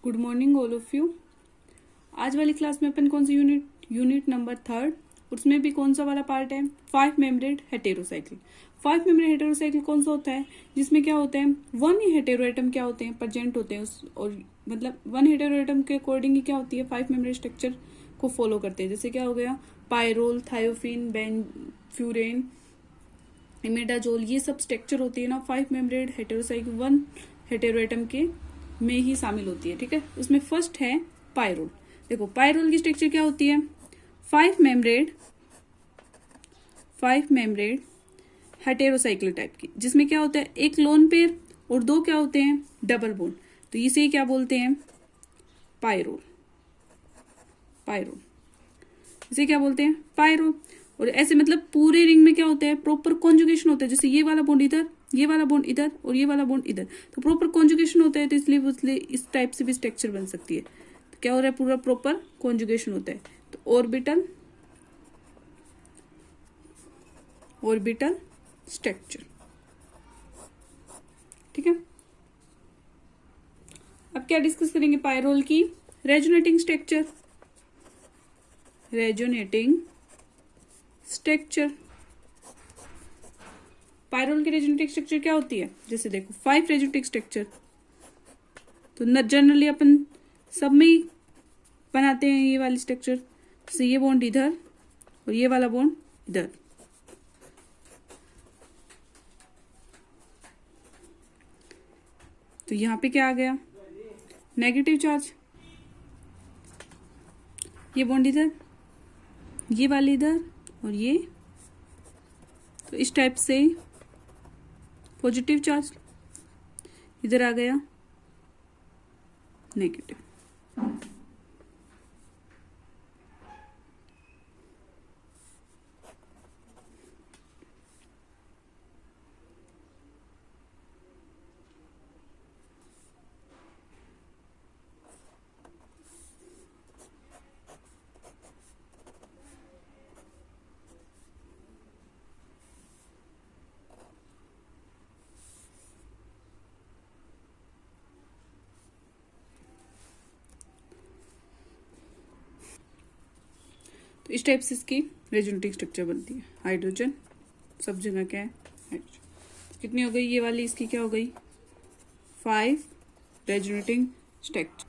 Good morning all of you. आज वाली class में अपन कौन सी यूनिट नंबर 3, उसमें भी कौन सा वाला पार्ट है, 5 मेम्ब्रेड हेटेरोसाइकिल। 5 मेम्ब्रेड हेटेरोसाइकिल कौन सा होता है, जिसमें क्या होता है, 1 हेटेरोएटम क्या होते हैं, प्रेजेंट होते हैं उस, और मतलब 1 हेटेरोएटम के अकॉर्डिंग ही क्या होती है, 5 मेम्ब्रेड स्ट्रक्चर को फॉलो करते हैं। जैसे क्या हो गया, पायरोल, थायोफिन, बेंफ्यूरेन, इमेडाजोल, ये सब स्ट्रक्चर होती है ना 5 मेम्ब्रेड हेटेरोसाइकिल 1 हेटेरोएटम के में ही शामिल होती है। ठीक है, उसमें फर्स्ट है पायरोल। देखो पायरोल की स्ट्रक्चर क्या होती है, 5 मेम्ब्रेड हेटेरोसाइकिल टाइप की, जिसमें क्या होता है, एक लोन पेयर और 2 क्या होते हैं, डबल बोन। तो इसे क्या बोलते हैं, पायरोल। इसे क्या बोलते हैं, पायरोल। और ऐसे मतलब पूरे रिंग में क्या होता है, प्रॉपर कॉन्जुगेशन होता है। जैसे ये वाला बॉन्ड इधर, ये वाला बॉन्ड इधर और ये वाला बॉन्ड इधर, तो प्रॉपर कॉन्जुगेशन होता है। तो इसलिए इस टाइप से भी स्ट्रक्चर बन सकती है। तो क्या हो रहा है, पूरा प्रॉपर कॉन्जुगेशन होता है। तो ऑर्बिटल स्ट्रक्चर। ठीक है, अब क्या डिस्कस करेंगे, पायरोल की रेजोनेटिंग स्ट्रक्चर। पायरोल की रेजोनेटिंग स्ट्रक्चर क्या होती है, जैसे देखो 5 रेजोनेटिंग स्ट्रक्चर तो जनरली अपन सब में ही बनाते हैं ये वाली स्ट्रक्चर। जैसे ये बॉन्ड इधर और ये वाला बॉन्ड इधर। तो यहाँ पे क्या आ गया, नेगेटिव चार्ज। ये बॉन्ड इधर, ये वाली इधर और ये, तो इस टाइप से पॉजिटिव चार्ज, इधर आ गया नेगेटिव। तो इस टाइप से इसकी रेजोनेटिंग स्ट्रक्चर बनती है। हाइड्रोजन सब जगह क्या है, हाइड्रोजन। कितनी हो गई ये वाली, इसकी क्या हो गई, 5 रेजोनेटिंग स्ट्रक्चर।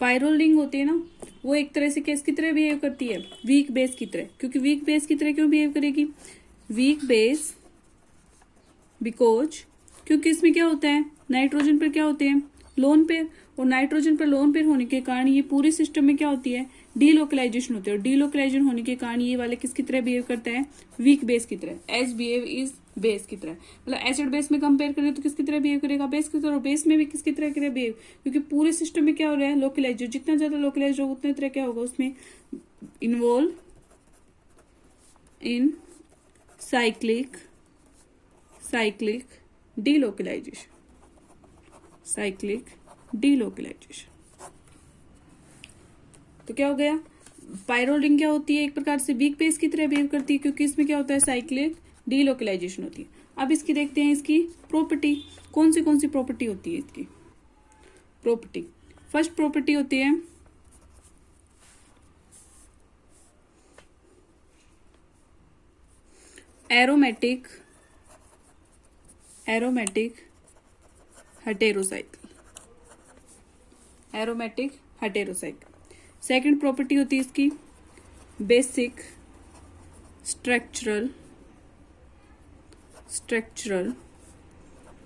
पायरोल रिंग होती है ना, वो एक तरह से किसकी तरह बिहेव करती है, वीक बेस की तरह। क्योंकि वीक बेस की तरह क्यों बिहेव करेगी, वीक बेस बिकॉज क्योंकि इसमें क्या होता है, नाइट्रोजन पर क्या होते हैं, लोन पेयर, और नाइट्रोजन पर लोन पेयर होने के कारण ये पूरे सिस्टम में क्या होती है, डीलोकलाइजेशन होती है। और डीलोकलाइजेशन होने के कारण ये वाले किसकी तरह बिहेव करता है, वीक बेस की तरह। एज बिहेव इज बेस की तरह, मतलब एसिड बेस में कंपेयर करें तो किसकी तरह बिहेव करेगा, बेस की तरह। और बेस में भी किसकी तरह बिहेव, क्योंकि पूरे सिस्टम में क्या हो रहा है, लोकलाइज। जितना ज्यादा लोकलाइज होगा उतने तरह क्या होगा उसमें, इन्वॉल्व इन साइक्लिक डीलोकलाइजेशन। तो क्या हो गया, पायरोल रिंग क्या होती है, एक प्रकार से वीक बेस की तरह बिहेव करती है, क्योंकि इसमें क्या होता है, साइक्लिक डीलोकलाइजेशन होती है। अब इसकी देखते हैं इसकी प्रॉपर्टी, कौन सी प्रॉपर्टी होती है इसकी। प्रॉपर्टी, फर्स्ट प्रॉपर्टी होती है एरोमेटिक हेटेरोसाइकिल। सेकंड प्रॉपर्टी होती है इसकी बेसिक स्ट्रक्चरल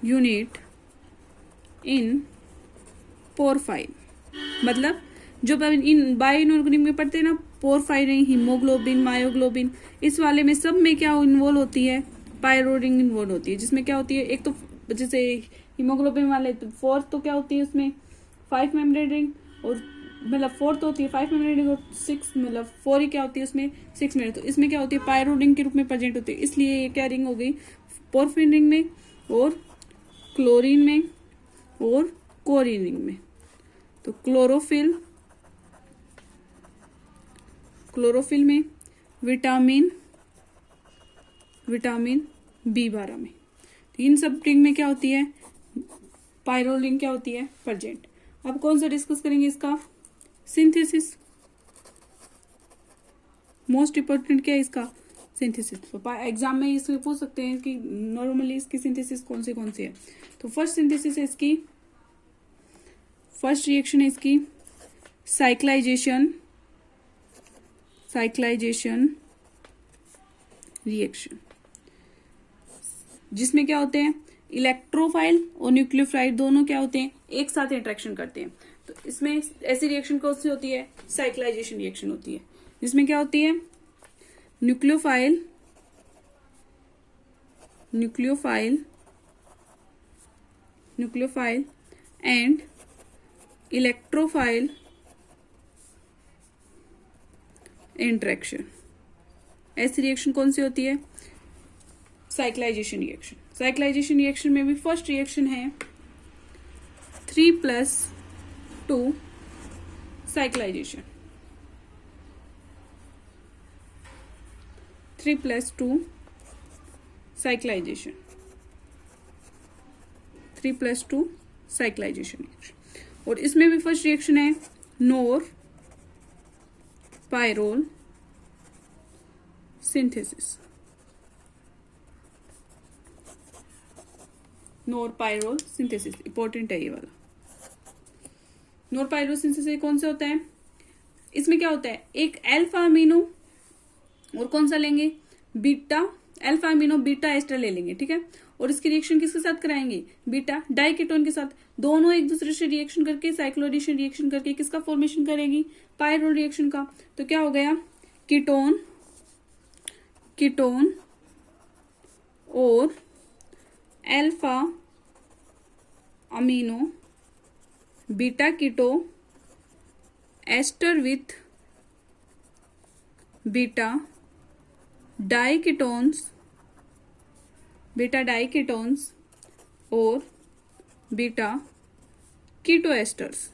यूनिट इन पोरफाइन। मतलब जो इन बायो इनऑर्गेनिक में पढ़ते हैं ना, पोरफाइन, हीमोग्लोबिन, मायोग्लोबिन, इस वाले में सब में क्या इन्वॉल्व होती है, पायरोल रिंग इन्वॉल्व होती है। जिसमें क्या होती है, एक तो जैसे हीमोग्लोबिन वाले तो फोर्थ तो क्या होती है उसमें 5 मेम्ब्रेड रिंग, और मतलब 4 तो होती है 5 मेम्ब्रेड रिंग, और 6 मतलब 4 ही क्या होती है उसमें 6 मेम्ब्रेड। तो इसमें क्या होती है, पायरोल रिंग के रूप में प्रेजेंट होती है। इसलिए ये क्या रिंग हो गई, पोरफिन रिंग में और क्लोरीन में और कोरिन रिंग में। तो क्लोरोफिल में, विटामिन B12 में। इन सब रिंग में क्या होती है, पायरोल रिंग क्या होती है, प्रेजेंट। अब कौन सा डिस्कस करेंगे, इसका सिंथेसिस। मोस्ट इंपॉर्टेंट क्या है इसका, सिंथेसिस। तो एग्जाम में इसमें पूछ सकते हैं कि नॉर्मली इसकी सिंथेसिस कौन सी है। तो फर्स्ट सिंथेसिस है इसकी, फर्स्ट रिएक्शन है इसकी साइक्लाइजेशन रिएक्शन, जिसमें क्या होते हैं, इलेक्ट्रोफाइल और न्यूक्लियोफाइल दोनों क्या होते हैं, एक साथ इंटरेक्शन करते हैं। तो इसमें ऐसी रिएक्शन कौन सी होती है, साइक्लाइजेशन रिएक्शन होती है, जिसमें क्या होती है, न्यूक्लियोफाइल एंड इलेक्ट्रोफाइल इंटरेक्शन। ऐसी रिएक्शन कौन सी होती है, साइक्लाइजेशन रिएक्शन। साइक्लाइजेशन रिएक्शन में भी फर्स्ट रिएक्शन है 3+2 साइक्लाइजेशन, 3+2 साइक्लाइजेशन, 3+2 साइक्लाइजेशन रिएक्शन। और इसमें भी फर्स्ट रिएक्शन है नोर पायरोल सिंथेसिस, नोर पायरोल सिंथेसिस इंपॉर्टेंट है ये वाला। नोर पायरोल सिंथेसिस कौन सा होता है, इसमें क्या होता है, एक अल्फा अमीनो और कौन सा लेंगे, beta, alpha amino beta ester ले लेंगे, ठीक है। और इसकी रिएक्शन किसके साथ कराएंगे, बीटा डाइकेटोन के साथ। दोनों एक दूसरे से रिएक्शन करके, साइक्लोएडिशन रिएक्शन करके किसका फॉर्मेशन करेगी, पायरोल रिएक्शन का। तो क्या हो गया, कीटोन और alpha amino beta keto ester with beta diketones और बीटा कीटो एस्टर्स।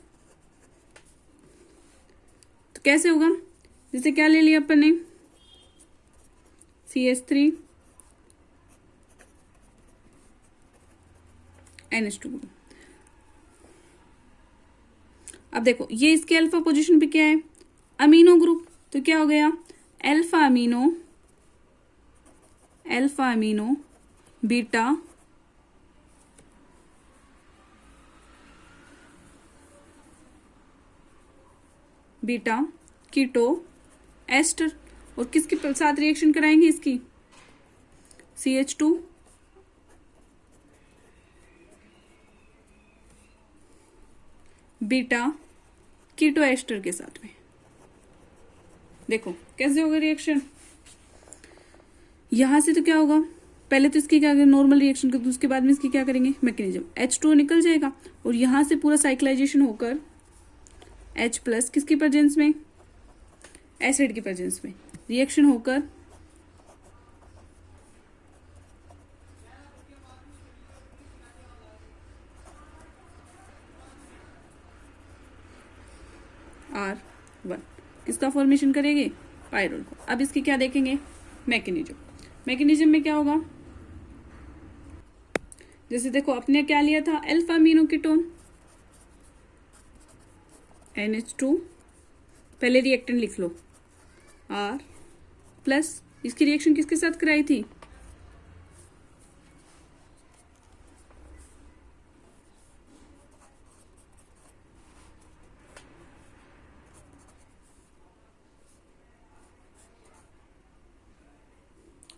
तो कैसे होगा, जैसे क्या ले लिया अपन ने, CH3 NH2 ग्रुप। अब देखो ये इसके अल्फा पोजीशन पे क्या है, अमीनो ग्रुप। तो क्या हो गया, alpha amino beta keto ester. और किसके साथ रिएक्शन कराएंगे, इसकी CH2 बीटा कीटो एस्टर के साथ में। देखो कैसे होगा रिएक्शन, यहां से तो क्या होगा, पहले तो इसकी क्या नॉर्मल रिएक्शन करते, उसके बाद में इसकी क्या करेंगे, मैकेनिज्म। H2 निकल जाएगा और यहां से पूरा साइक्लाइजेशन होकर H+ किसकी प्रेजेंस में, एसिड की प्रेजेंस में रिएक्शन होकर R1 किसका फॉर्मेशन करेंगे, पायरोल को। अब इसकी क्या देखेंगे, मैकेनिज्म में क्या होगा, जैसे देखो अपने क्या लिया था, अल्फा अमीनो कीटोन NH2, पहले रिएक्टेंट लिख लो R+, इसकी रिएक्शन किसके साथ कराई थी,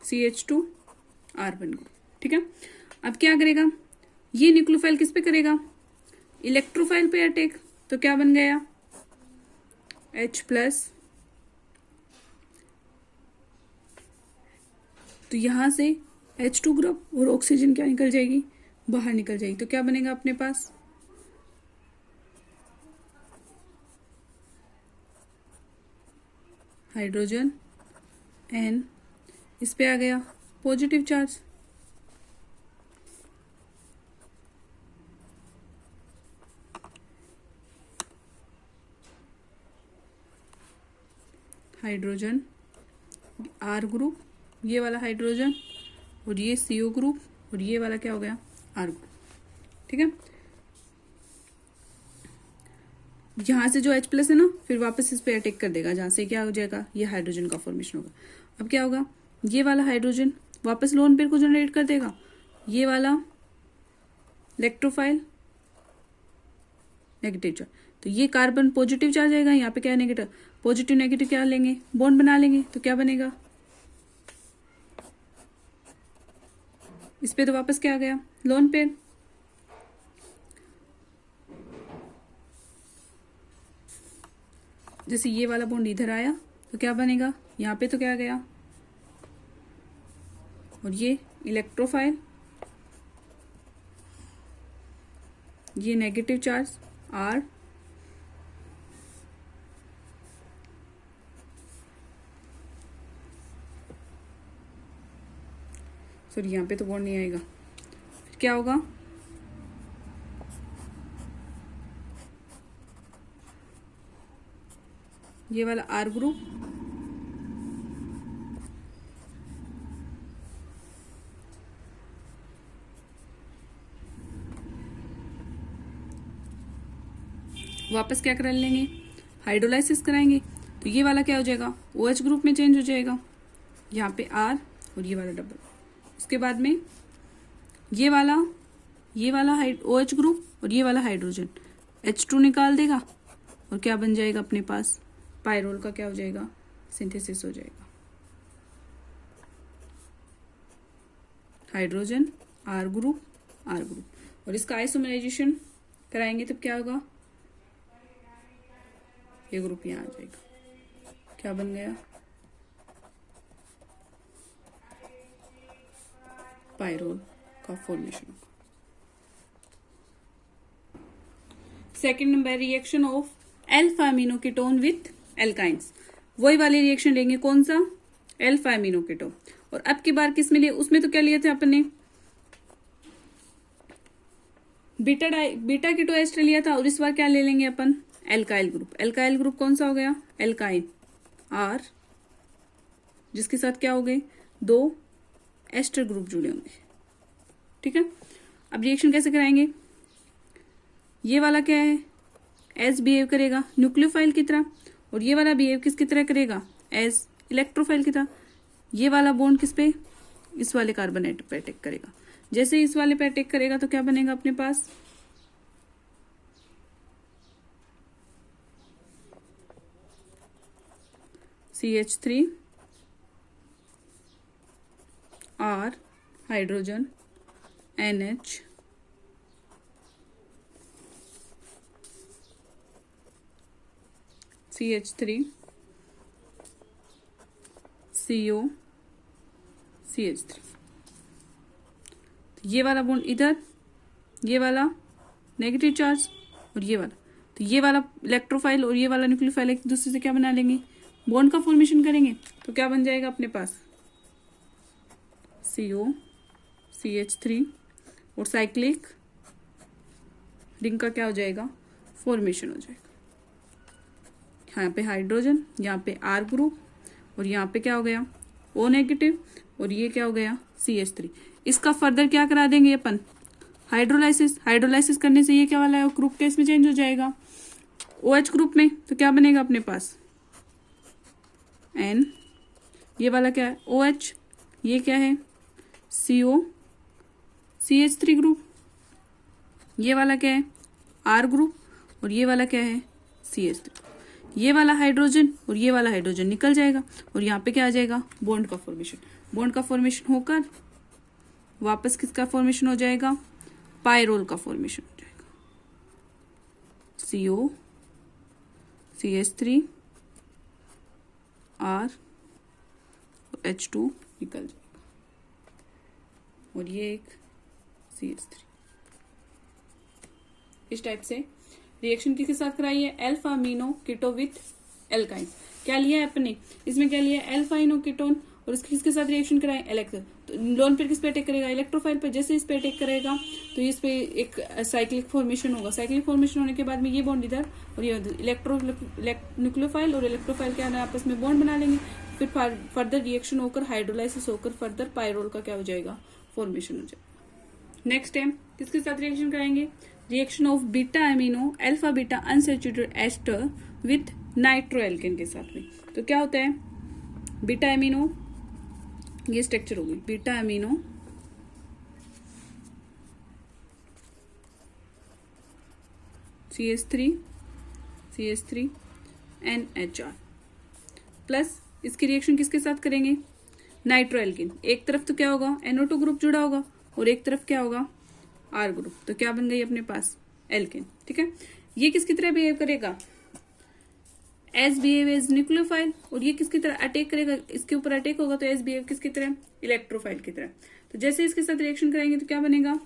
CH2 R1 ग्रुप, ठीक है। अब क्या करेगा, ये न्यूक्लियोफाइल किस पे करेगा, इलेक्ट्रोफाइल पे अटैक। तो क्या बन गया, H+। तो यहां से H2 ग्रुप और ऑक्सीजन क्या निकल जाएगी, बाहर निकल जाएगी। तो क्या बनेगा अपने पास, हाइड्रोजन N, इस पे आ गया positive charge, hydrogen R group, ये वाला हाइड्रोजन और ये CO ग्रुप और ये वाला क्या हो गया, आर ग्रुप। ठीक है, यहां से जो H प्लस है ना, फिर वापस इस पे अटैक कर देगा, जहां से क्या हो जाएगा, ये हाइड्रोजन का फॉर्मेशन होगा। अब क्या होगा, ये वाला हाइड्रोजन वापस लोन पेयर को जनरेट कर देगा, ये वाला इलेक्ट्रोफाइल नेगेटिव चार्ज, तो ये कार्बन पॉजिटिव चार्ज आएगा, यहाँ पे क्या है, नेगेटिव। पॉजिटिव नेगेटिव क्या लेंगे, बॉन्ड बना लेंगे, तो क्या बनेगा, इस पे तो वापस क्या आ गया, लोन पेयर। जैसे ये वाला बॉन्ड इधर आया तो क्या बनेगा, यहाँ पे तो क्या गया, और ये इलेक्ट्रोफाइल, ये नेगेटिव चार्ज आर, सॉरी यहाँ पे तो बॉन्ड नहीं आएगा, फिर क्या होगा, ये वाला आर ग्रुप, वापस क्या कर लेंगे, हाइड्रोलाइसिस कराएंगे, तो ये वाला क्या हो जाएगा, OH ग्रुप में चेंज हो जाएगा, यहाँ पे आर और ये वाला डबल। उसके बाद में ये वाला OH ग्रुप और ये वाला हाइड्रोजन H2 निकाल देगा, और क्या बन जाएगा अपने पास, पायरोल का क्या हो जाएगा, सिंथेसिस हो जाएगा। हाइड्रोजन आर ग्रुप, और इसका आइसोमराइजेशन कराएंगे तब क्या होगा, ये ग्रुप यहाँ आ जाएगा, क्या बन गया, पायरोल का फॉर्मेशन होगा। Second number, reaction of alpha amino ketone with alkynes. वही वाली रिएक्शन लेंगे, कौन सा, अल्फा अमीनो कीटोन। और अब की बार किस में लिए, उसमें तो क्या लिए थे अपन ने, बीटा कीटो एस्टर लिया था, और इस बार क्या ले लेंगे अपन, एल्काइल ग्रुप। एल्काइल ग्रुप कौन सा हो गया, एल्काइन आर, जिसके साथ क्या हो गए, 2 एस्टर ग्रुप जुड़े होंगे। ठीक है, अब रिएक्शन कैसे कराएंगे, ये वाला क्या है, एज बिहेव करेगा न्यूक्लियोफाइल की तरह, और ये वाला बिहेव किसकी तरह करेगा, एज इलेक्ट्रोफाइल की तरह। ये वाला बॉन्ड किस पे, इस वाले कार्बन एटम पे अटैक करेगा। जैसे इस वाले पे अटैक करेगा तो क्या बनेगा अपने पास, CH3 R hydrogen NH CH3 CO CH3। तो ये वाला बॉन्ड इधर, ये वाला नेगेटिव चार्ज और ये वाला, तो ये वाला इलेक्ट्रोफाइल और ये वाला न्यूक्लियोफाइल एक दूसरे से क्या बना लेंगे, बॉन्ड का फॉर्मेशन करेंगे। तो क्या बन जाएगा अपने पास, CO CH3 और साइक्लिक रिंग का क्या हो जाएगा, फॉर्मेशन हो जाएगा। यहाँ पे हाइड्रोजन, यहाँ पे R ग्रुप, और यहाँ पे क्या हो गया, O नेगेटिव, और ये क्या हो गया, CH3। इसका फर्दर क्या करा देंगे अपन, हाइड्रोलाइसिस करने से ये क्या वाला है, ग्रुप केस में चेंज हो जाएगा OH ग्रुप में। तो क्या बनेगा अपने पास, N, ये वाला क्या है OH, ये क्या है CO CH3 ग्रुप, ये वाला क्या है R ग्रुप, और ये वाला क्या है CH3। ये वाला हाइड्रोजन और ये वाला हाइड्रोजन निकल जाएगा, और यहाँ पे क्या आ जाएगा, बॉन्ड का फॉर्मेशन। बॉन्ड का फॉर्मेशन होकर वापस किसका फॉर्मेशन हो जाएगा, पायरोल का फॉर्मेशन हो जाएगा। CO CH3 R और H2 निकल जाएगा, और ये एक CH3। इस टाइप से रिएक्शन किसके साथ कराई है, alpha amino keto with alkyne. क्या लिया है अपने, इसमें क्या लिया है, अल्फा अमीनो कीटोन, और इसके किसके साथ रिएक्शन कराए, इलेक्ट्रो। तो लोन पेयर किस पे अटैक करेगा, इलेक्ट्रोफाइल पे। जैसे इस पे अटैक करेगा तो इस पे एक साइक्लिक फॉर्मेशन होगा। साइक्लिक फॉर्मेशन होने के बाद में ये बॉन्ड इधर और ये न्यूक्लियोफाइल और इलेक्ट्रोफाइल क्या है, आपस में बॉन्ड बना लेंगे। फिर फर्दर रिएक्शन होकर हाइड्रोलाइसिस होकर फर्दर पायरोल का क्या हो जाएगा, फॉर्मेशन हो जाएगा। नेक्स्ट है किसके साथ रिएक्शन कराएंगे, reaction of beta amino alpha beta unsaturated ester with nitroalkane के साथ में। तो क्या होता है, बीटा अमीनो, ये स्ट्रक्चर होगी beta amino CH3 NHR plus इसकी रिएक्शन किसके साथ करेंगे, नाइट्रोएल्किन। एक तरफ तो क्या होगा NO2 ग्रुप जुड़ा होगा और एक तरफ क्या होगा R ग्रुप, तो क्या बन गई अपने पास एल्किन। ठीक है, ये किसकी तरह बिहेव करेगा, एस बिहेव एज न्यूक्लियोफाइल, और ये किसकी तरह अटैक करेगा, इसके ऊपर अटैक होगा तो एस बिहेव किसकी तरह, इलेक्ट्रोफाइल की तरह। तो जैसे इसके साथ रिएक्शन करेंगे तो क्या बनेगा,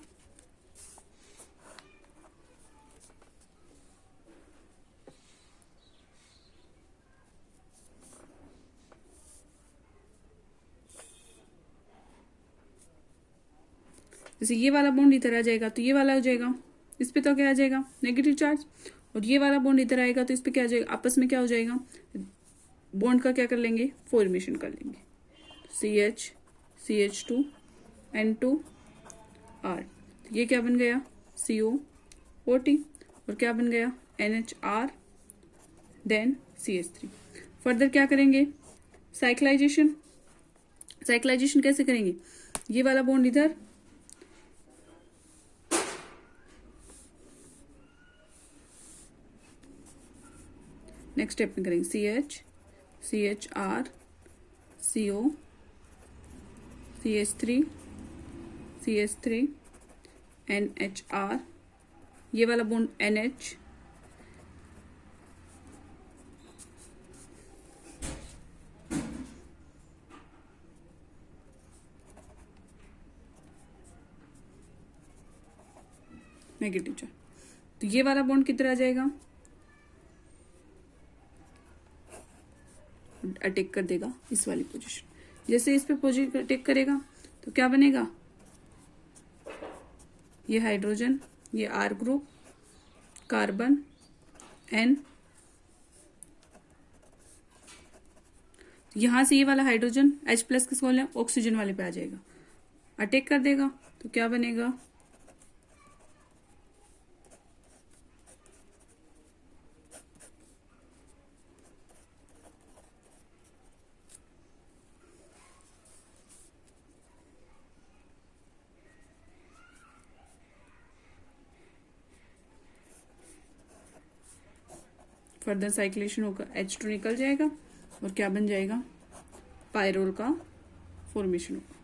जैसे ये वाला बॉन्ड इधर आ जाएगा तो ये वाला हो जाएगा, इस पे तो क्या आ जाएगा नेगेटिव चार्ज, और ये वाला बॉन्ड इधर आएगा तो इस पे क्या आ जाएगा, आपस में क्या हो जाएगा, बॉन्ड का क्या कर लेंगे, फॉर्मेशन कर लेंगे। CH2 N2R, ये क्या बन गया COOT, और क्या बन गया NHR देन CH3। फर्दर क्या करेंगे, साइक्लाइजेशन कैसे करेंगे, ये वाला बॉन्ड इधर, नेक्स्ट स्टेप में करेंगे CHR CO CH3 NHR, ये वाला बॉन्ड NH, नेगेटिव चार्ज, तो ये वाला बॉन्ड किधर आ जाएगा, अटैक कर देगा इस वाली पोजीशन। जैसे इस पे पोजीशन अटैक करेगा तो क्या बनेगा, ये हाइड्रोजन, ये R ग्रुप, कार्बन N, यहां से ये वाला हाइड्रोजन H प्लस किसको बोले, ऑक्सीजन वाले पे आ जाएगा, अटैक कर देगा तो क्या बनेगा, फर्दर साइक्लेशन होकर H2 निकल जाएगा और क्या बन जाएगा, पायरोल का फॉर्मेशन होगा,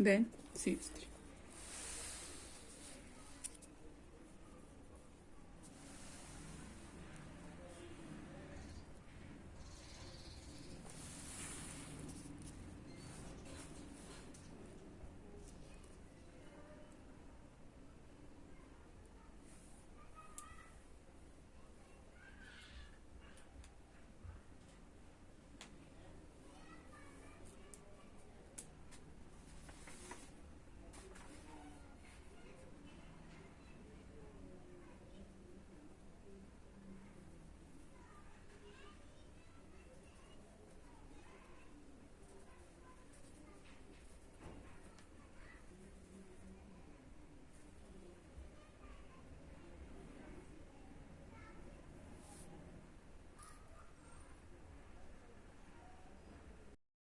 देन CH3।